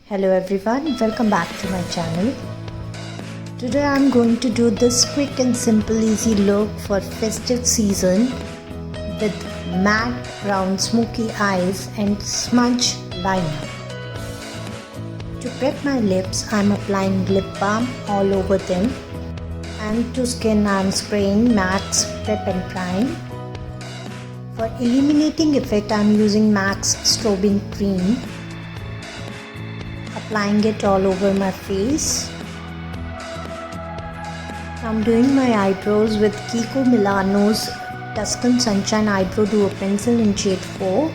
Hello everyone, welcome back to my channel. Today I'm going to do this quick and simple easy look for festive season with matte brown smoky eyes and smudge liner. To prep my lips, I'm applying lip balm all over them, and to skin I'm spraying MAC's Prep and Prime. For illuminating effect, I'm using MAC's Strobing Cream, applying it all over my face. I'm doing my eyebrows with Kiko Milano's Tuscan Sunshine Eyebrow Duo Pencil in shade 4.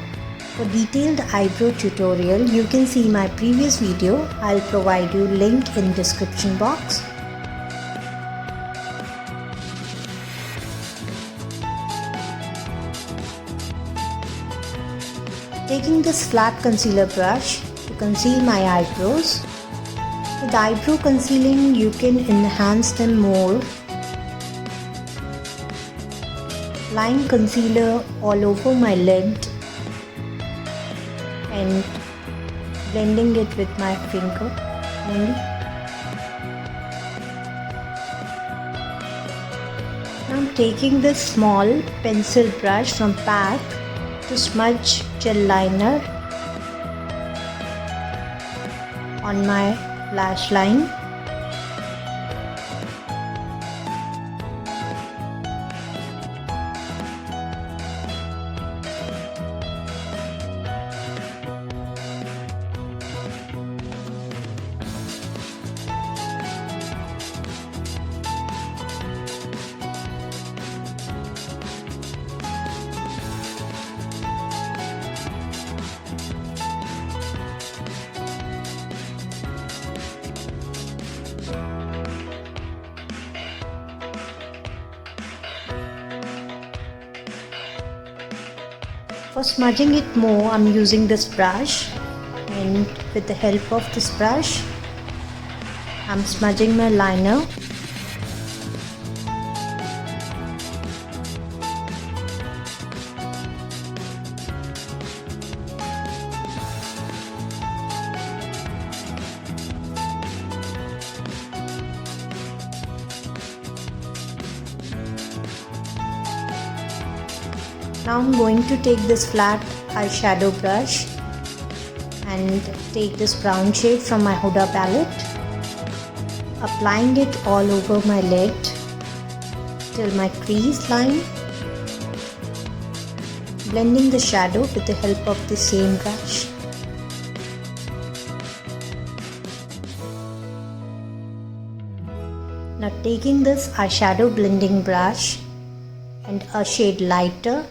For detailed eyebrow tutorial, you can see my previous video. I'll provide you link in description box. Taking this flat concealer brush to conceal my eyebrows. With eyebrow concealing, you can enhance them more. Applying concealer all over my lid and blending it with my finger only. Now I'm taking this small pencil brush from PAC to smudge gel liner on my lash line. For smudging it more, I'm using this brush, and with the help of this brush, I'm smudging my liner. Now I'm going to take this flat eyeshadow brush and take this brown shade from my Huda palette, applying it all over my lid till my crease line, blending the shadow with the help of the same brush. Now taking this eyeshadow blending brush and a shade lighter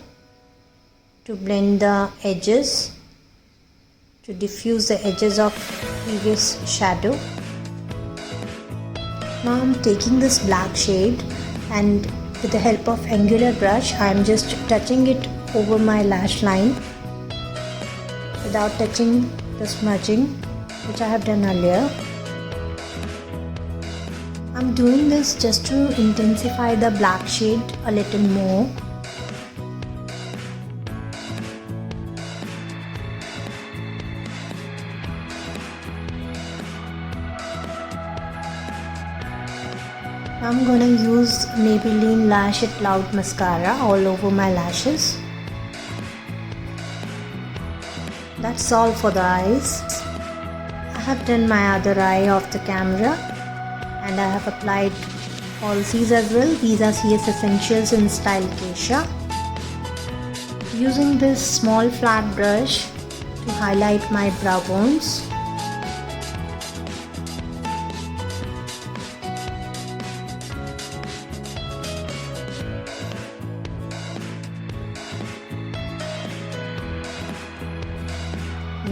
to blend the edges, to diffuse the edges of previous shadow. Now I'm taking this black shade, and with the help of angular brush I'm just touching it over my lash line without touching the smudging which I have done earlier. I'm doing this just to intensify the black shade a little more. I'm gonna use Maybelline Lash It Loud Mascara all over my lashes. That's all for the eyes. I have done my other eye off the camera, and I have applied falsies as well. These are CS Essentials in style Kesha. Using this small flat brush to highlight my brow bones.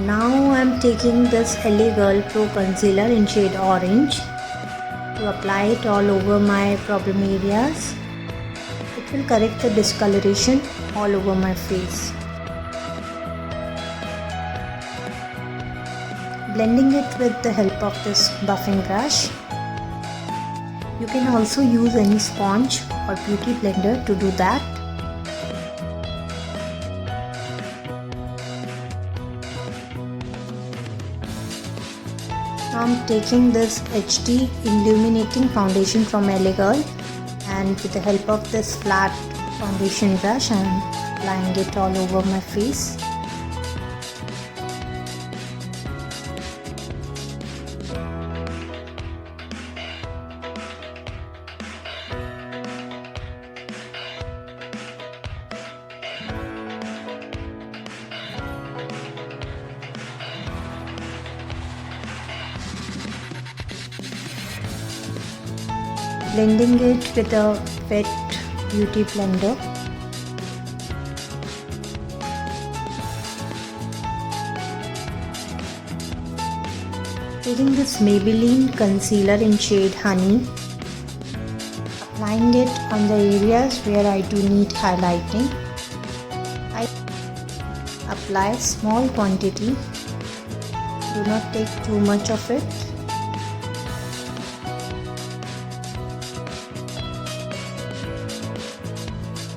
Now I'm taking this LA Girl Pro Concealer in shade Orange to apply it all over my problem areas. It will correct the discoloration all over my face. Blending it with the help of this buffing brush. You can also use any sponge or beauty blender to do that. I'm taking this HD illuminating foundation from LA Girl, and with the help of this flat foundation brush I'm applying it all over my face. Blending it with a wet beauty blender. Taking this Maybelline concealer in shade Honey, applying it on the areas where I do need highlighting. I apply small quantity, do not take too much of it.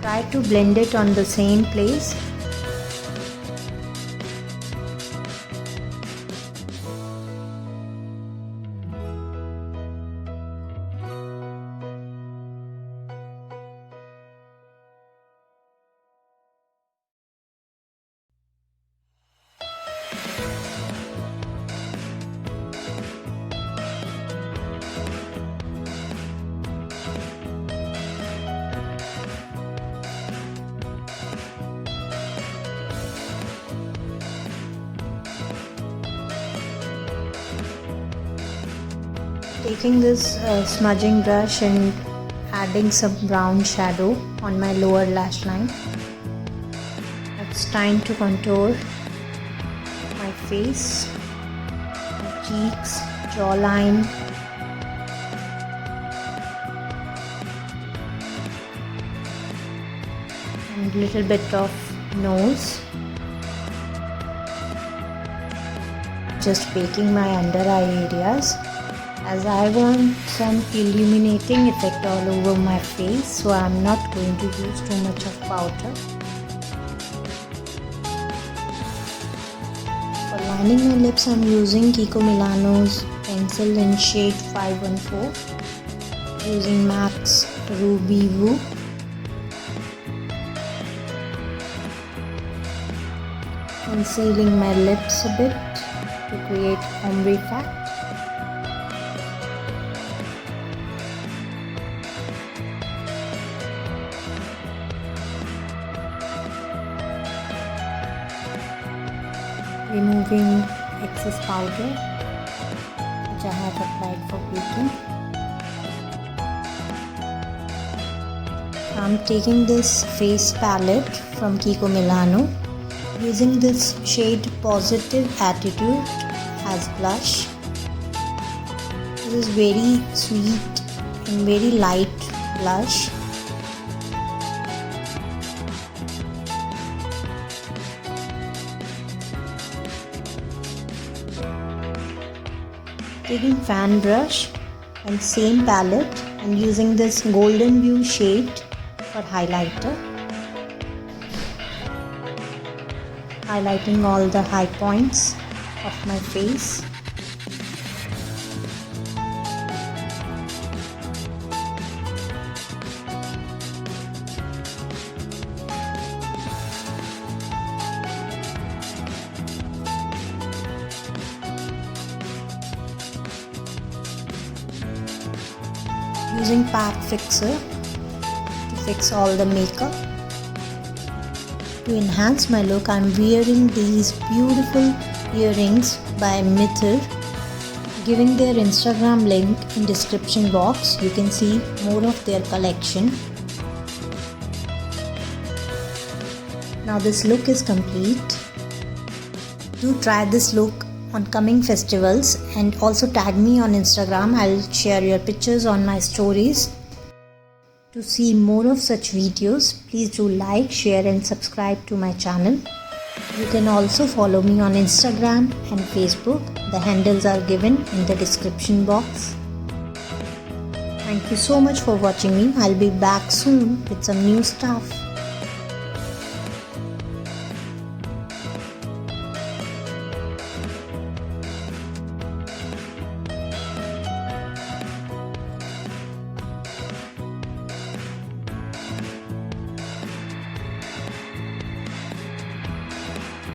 Try to blend it on the same place. Taking this smudging brush and adding some brown shadow on my lower lash line. It's time to contour my face, my cheeks, jawline, and little bit of nose. Just baking my under eye areas, as I want some illuminating effect all over my face, so I'm not going to use too much of powder. For lining my lips, I'm using Kiko Milano's pencil in shade 514, using MAC's Ruby Woo. Concealing my lips a bit to create ombre effect. Removing excess powder which I have applied for baking. I'm taking this face palette from Kiko Milano, using this shade Positive Attitude as blush. This is very sweet and very light blush. Taking fan brush and same palette and using this golden blue shade for highlighter. Highlighting all the high points of my face. Using Pat Fixer to fix all the makeup. To enhance my look, I'm wearing these beautiful earrings by Mithir. Giving their Instagram link in description box, you can see more of their collection. Now this look is complete. Do try this look on coming festivals and also tag me on Instagram. I'll share your pictures on my stories. To see more of such videos, please do like, share and subscribe to my channel. You can also follow me on Instagram and Facebook. The handles are given in the description box. Thank you so much for watching me. I'll be back soon with some new stuff.